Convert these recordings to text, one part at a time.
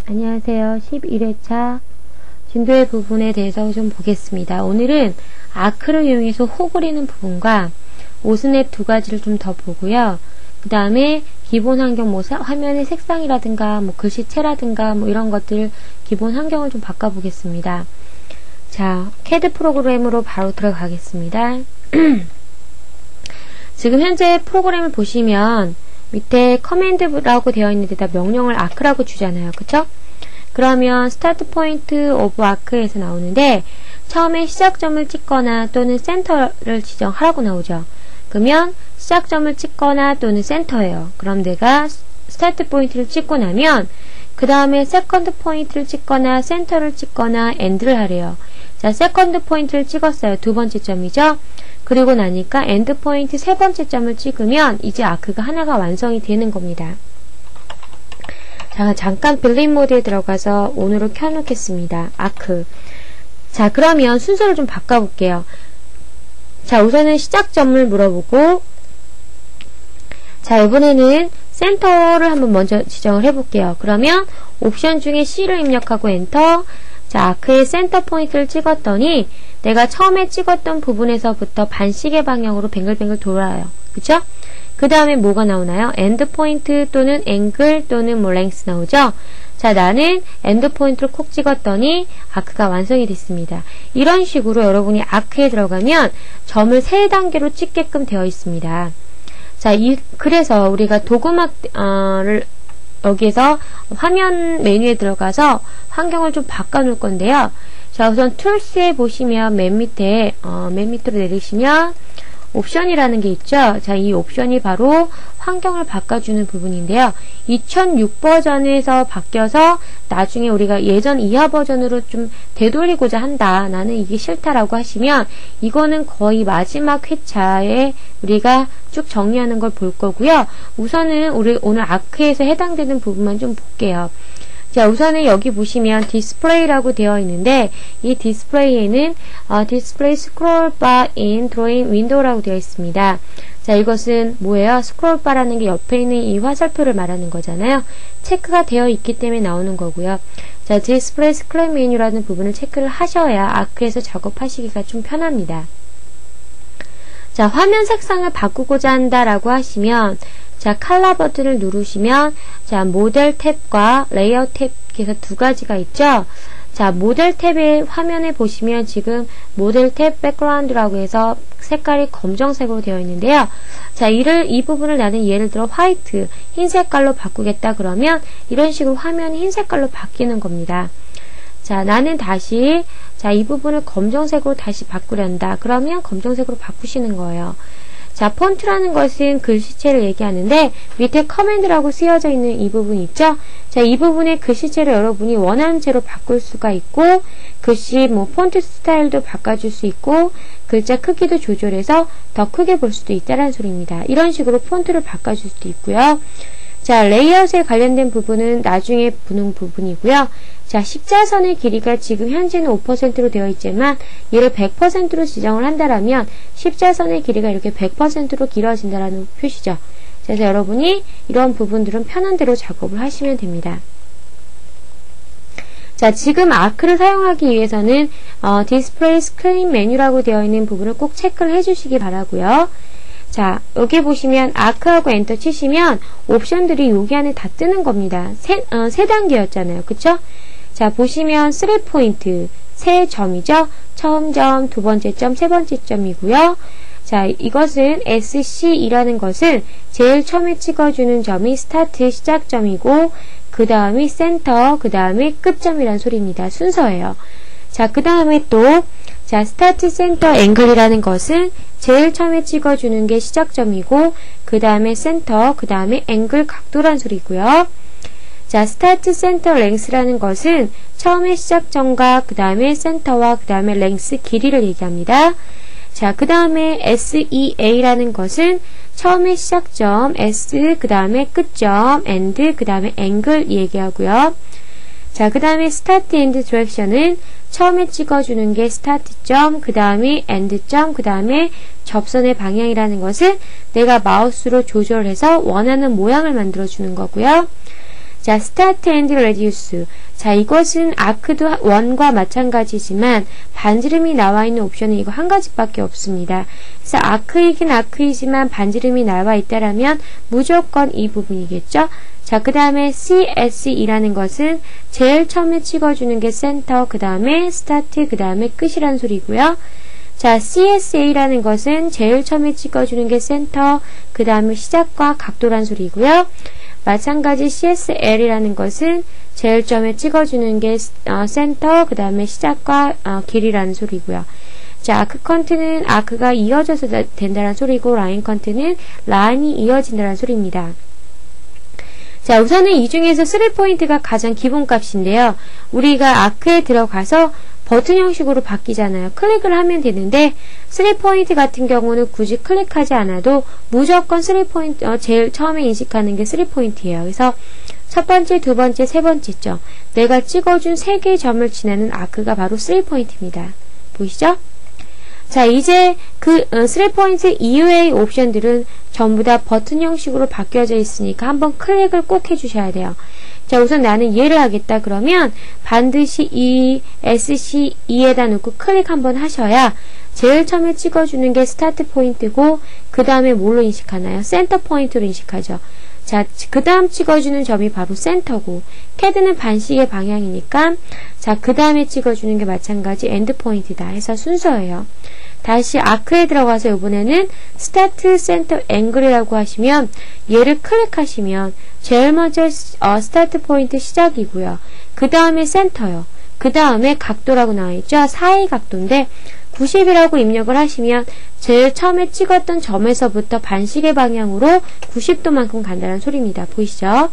안녕하세요. 11회차 진도의 부분에 대해서 좀 보겠습니다. 오늘은 아크를 이용해서 호 그리는 부분과 오스냅 두 가지를 좀 더 보고요. 그 다음에 기본 환경, 화면의 색상이라든가, 글씨체라든가, 이런 것들, 기본 환경을 좀 바꿔보겠습니다. 자, CAD 프로그램으로 바로 들어가겠습니다. 지금 현재 프로그램을 보시면 밑에 커맨드라고 되어 있는 데다 명령을 아크라고 주잖아요. 그쵸? 그러면 스타트 포인트 오브 아크에서 나오는데 처음에 시작점을 찍거나 또는 센터를 지정하라고 나오죠. 그러면 시작점을 찍거나 또는 센터예요. 그럼 내가 스타트 포인트를 찍고 나면 그 다음에 세컨드 포인트를 찍거나 센터를 찍거나 엔드를 하래요. 자, 세컨드 포인트를 찍었어요. 두 번째 점이죠. 그리고 나니까 엔드 포인트 세 번째 점을 찍으면 이제 아크가 하나가 완성이 되는 겁니다. 자, 잠깐 빌딩 모드에 들어가서 온으로 켜놓겠습니다. 아크. 자, 그러면 순서를 좀 바꿔볼게요. 자, 우선은 시작점을 물어보고, 자, 이번에는 센터를 한번 먼저 지정을 해볼게요. 그러면 옵션 중에 C를 입력하고 엔터. 자, 아크의 센터 포인트를 찍었더니 내가 처음에 찍었던 부분에서부터 반시계 방향으로 뱅글뱅글 돌아요. 그쵸? 그 다음에 뭐가 나오나요? 엔드 포인트 또는 앵글 또는 랭스 나오죠? 자, 나는 엔드 포인트를 콕 찍었더니 아크가 완성이 됐습니다. 이런 식으로 여러분이 아크에 들어가면 점을 3단계로 찍게끔 되어 있습니다. 자, 그래서 우리가 도구막을 여기에서 화면 메뉴에 들어가서 환경을 좀 바꿔놓을 건데요. 자, 우선 툴스에 보시면 맨 밑으로 내리시면 옵션이라는 게 있죠. 자, 이 옵션이 바로 환경을 바꿔주는 부분인데요. 2006 버전에서 바뀌어서 나중에 우리가 예전 이하 버전으로 좀 되돌리고자 한다. 나는 이게 싫다라고 하시면 이거는 거의 마지막 회차에 우리가 쭉 정리하는 걸 볼 거고요. 우선은 우리 오늘 아크에서 해당되는 부분만 좀 볼게요. 자, 우선은 여기 보시면 디스플레이라고 되어 있는데 이 디스플레이에는 디스플레이 스크롤 바 인 드로잉 윈도우라고 되어 있습니다. 자, 이것은 뭐예요? 스크롤 바라는 게 옆에 있는 이 화살표를 말하는 거잖아요. 체크가 되어 있기 때문에 나오는 거고요. 자, 디스플레이 스크롤 메뉴라는 부분을 체크를 하셔야 아크에서 작업하시기가 좀 편합니다. 자, 화면 색상을 바꾸고자 한다라고 하시면 자, 컬러 버튼을 누르시면 자, 모델 탭과 레이아웃 탭에서 두 가지가 있죠. 자, 모델 탭의 화면에 보시면 지금 모델 탭 백그라운드라고 해서 색깔이 검정색으로 되어 있는데요. 자, 이 부분을 나는 예를 들어 화이트, 흰 색깔로 바꾸겠다 그러면 이런 식으로 화면이 흰 색깔로 바뀌는 겁니다. 자, 나는 다시 이 부분을 검정색으로 다시 바꾸려한다. 그러면 검정색으로 바꾸시는 거예요. 자, 폰트라는 것은 글씨체를 얘기하는데 밑에 커맨드라고 쓰여져 있는 이 부분 있죠? 자, 이 부분의 글씨체를 여러분이 원하는 채로 바꿀 수가 있고 글씨 폰트 스타일도 바꿔줄 수 있고 글자 크기도 조절해서 더 크게 볼 수도 있다는 소리입니다. 이런 식으로 폰트를 바꿔줄 수도 있고요. 자, 레이아웃에 관련된 부분은 나중에 보는 부분이고요. 자, 십자선의 길이가 지금 현재는 5%로 되어 있지만 얘를 100%로 지정을 한다라면 십자선의 길이가 이렇게 100%로 길어진다라는 표시죠. 그래서 여러분이 이런 부분들은 편한 대로 작업을 하시면 됩니다. 자, 지금 아크를 사용하기 위해서는 디스플레이 스크린 메뉴라고 되어 있는 부분을 꼭 체크를 해주시기 바라고요. 자, 여기 보시면 아크하고 엔터 치시면 옵션들이 여기 안에 다 뜨는 겁니다. 세 단계였잖아요. 그쵸? 자, 보시면 3포인트, 세 점이죠? 처음 점, 두 번째 점, 세 번째 점이고요. 자, 이것은 SC이라는 것은 제일 처음에 찍어주는 점이 스타트, 시작점이고 그 다음이 센터, 그 다음에 끝점이라는 소리입니다. 순서예요. 자, 그 다음에 또 자, 스타트 센터 앵글이라는 것은 제일 처음에 찍어주는 게 시작점이고 그 다음에 센터, 그 다음에 앵글 각도란 소리고요. 자, 스타트 센터 랭스라는 것은 처음에 시작점과 그 다음에 센터와 그 다음에 랭스 길이를 얘기합니다. 자, 그 다음에 SEA라는 것은 처음에 시작점, S, 그 다음에 끝점, AND, 그 다음에 앵글 얘기하고요. 자, 그 다음에 스타트 엔드 디렉션은 처음에 찍어주는 게 스타트점, 그 다음에 엔드점, 그 다음에 접선의 방향이라는 것은 내가 마우스로 조절해서 원하는 모양을 만들어주는 거고요. 자, start and reduce. 자, 이것은 아크도 1과 마찬가지지만 반지름이 나와 있는 옵션은 이거 한 가지밖에 없습니다. 그래서 아크이긴 아크이지만 반지름이 나와 있다라면 무조건 이 부분이겠죠. 자, 그 다음에 CSE라는 것은 제일 처음에 찍어주는 게 센터, 그 다음에 스타트, 그 다음에 끝이라는 소리고요. 자, CSA라는 것은 제일 처음에 찍어주는 게 센터, 그 다음에 시작과 각도란 소리고요. 마찬가지 CSL이라는 것은 제일 처음에 찍어주는 게 센터, 그 다음에 시작과 길이라는 소리고요. 자, 아크 컨트는 아크가 이어져서 된다는 소리고, 라인 컨트는 라인이 이어진다는 소리입니다. 자, 우선은 이 중에서 3포인트가 가장 기본값인데요. 우리가 아크에 들어가서 버튼 형식으로 바뀌잖아요. 클릭을 하면 되는데 3포인트 같은 경우는 굳이 클릭하지 않아도 무조건 3포인트 제일 처음에 인식하는 게 3포인트예요. 그래서 첫 번째, 두 번째, 세 번째죠. 내가 찍어준 3개의 점을 지나는 아크가 바로 3포인트입니다. 보이시죠? 자, 이제 그 3포인트 이후의 옵션들은 전부 다 버튼 형식으로 바뀌어져 있으니까 한번 클릭을 꼭 해주셔야 돼요. 자, 우선 나는 얘를 하겠다 그러면 반드시 이 SC2에다 놓고 클릭 한번 하셔야 제일 처음에 찍어주는 게 스타트 포인트고, 그 다음에 뭘로 인식하나요? 센터 포인트로 인식하죠. 자, 그 다음 찍어주는 점이 바로 센터고, 캐드는 반시계 방향이니까, 자, 그 다음에 찍어주는 게 마찬가지 엔드 포인트다 해서 순서예요. 다시 아크에 들어가서 이번에는 스타트 센터 앵글이라고 하시면 얘를 클릭하시면 제일 먼저 스타트 포인트 시작이고요. 그 다음에 센터요. 그 다음에 각도라고 나와있죠. 사이 각도인데 90이라고 입력을 하시면 제일 처음에 찍었던 점에서부터 반시계 방향으로 90도만큼 간다는 소리입니다. 보이시죠?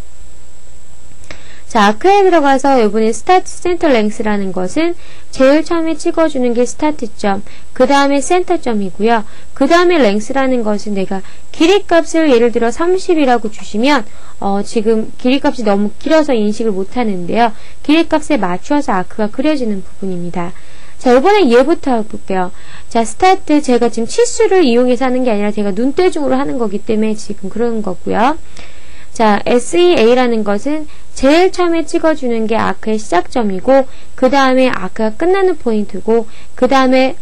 자, 아크에 들어가서 이번에 스타트 센터 랭스라는 것은 제일 처음에 찍어주는 게 스타트점, 그 다음에 센터점이고요. 그 다음에 랭스라는 것은 내가 길이값을 예를 들어 30이라고 주시면 지금 길이값이 너무 길어서 인식을 못하는데요. 길이값에 맞춰서 아크가 그려지는 부분입니다. 자, 이번에 얘부터 해볼게요. 자, 스타트 제가 지금 치수를 이용해서 하는 게 아니라 제가 눈대중으로 하는 거기 때문에 지금 그런 거고요. 자, SEA라는 것은 제일 처음에 찍어주는 게 아크의 시작점이고, 그 다음에 아크가 끝나는 포인트고, 그 다음에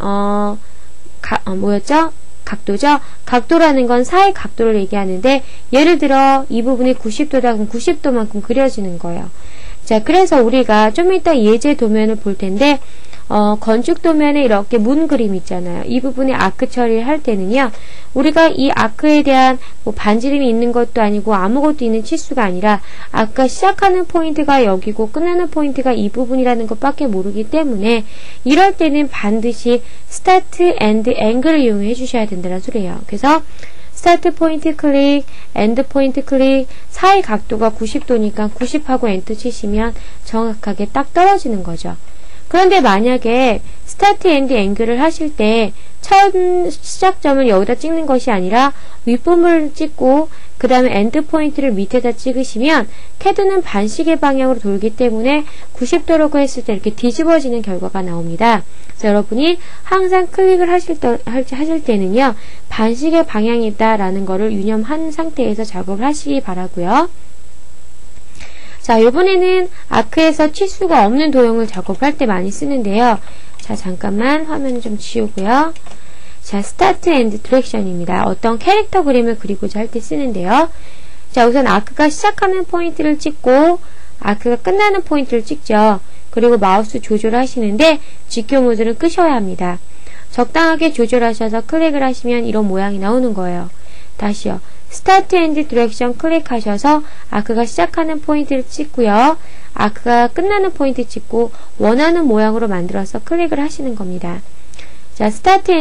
뭐였죠? 각도죠? 각도라는 건 사이 각도를 얘기하는데, 예를 들어 이 부분이 90도다 그럼 90도만큼 그려지는 거예요. 자, 그래서 우리가 좀 이따 예제 도면을 볼 텐데, 건축 도면에 이렇게 문 그림 있잖아요. 이 부분에 아크 처리를 할 때는요, 우리가 이 아크에 대한 반지름이 있는 것도 아니고 아무것도 있는 치수가 아니라 아까 시작하는 포인트가 여기고 끝나는 포인트가 이 부분이라는 것밖에 모르기 때문에 이럴 때는 반드시 스타트 앤드 앵글을 이용해 주셔야 된다는 소리예요. 그래서 스타트 포인트 클릭, 엔드 포인트 클릭, 사이 각도가 90도니까 90하고 엔터 치시면 정확하게 딱 떨어지는 거죠. 그런데 만약에 스타트 앤드 앵글을 하실 때 첫 시작점을 여기다 찍는 것이 아니라 윗부분을 찍고 그 다음에 엔드 포인트를 밑에다 찍으시면 캐드는 반시계 방향으로 돌기 때문에 90도라고 했을 때 이렇게 뒤집어지는 결과가 나옵니다. 그래서 여러분이 항상 클릭을 하실 때는요, 반시계 방향이다라는 거를 유념한 상태에서 작업을 하시기 바라고요. 자, 이번에는 아크에서 치수가 없는 도형을 작업할 때 많이 쓰는데요. 자, 잠깐만 화면을 좀 지우고요. 자, 스타트 앤드 디렉션입니다. 어떤 캐릭터 그림을 그리고자 할 때 쓰는데요. 자, 우선 아크가 시작하는 포인트를 찍고 아크가 끝나는 포인트를 찍죠. 그리고 마우스 조절을 하시는데 직교 모드를 끄셔야 합니다. 적당하게 조절하셔서 클릭을 하시면 이런 모양이 나오는 거예요. 다시요. 스타트 앤드 디렉션 클릭하셔서 아크가 시작하는 포인트를 찍고요. 아크가 끝나는 포인트 찍고 원하는 모양으로 만들어서 클릭을 하시는 겁니다. 자, 스타트 앤드